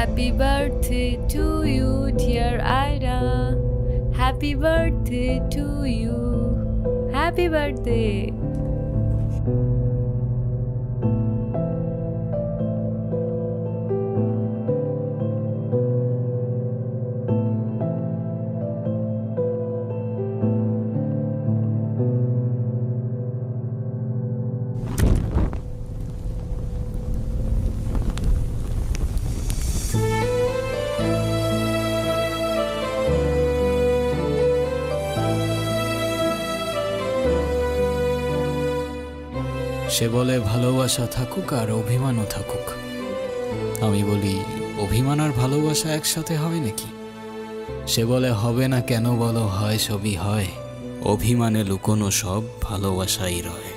Happy birthday to you, dear Ida. Happy birthday to you. Happy birthday. সে বলে ভালোবাসা থাকুক আর অভিমানও থাকুক। আমি বলি অভিমান আর ভালোবাসা একসাথে হয় নাকি? সে বলে হবে না কেন বলো, হয় সবই হয়, অভিমানে লুকোনো সব ভালোবাসাই রয়।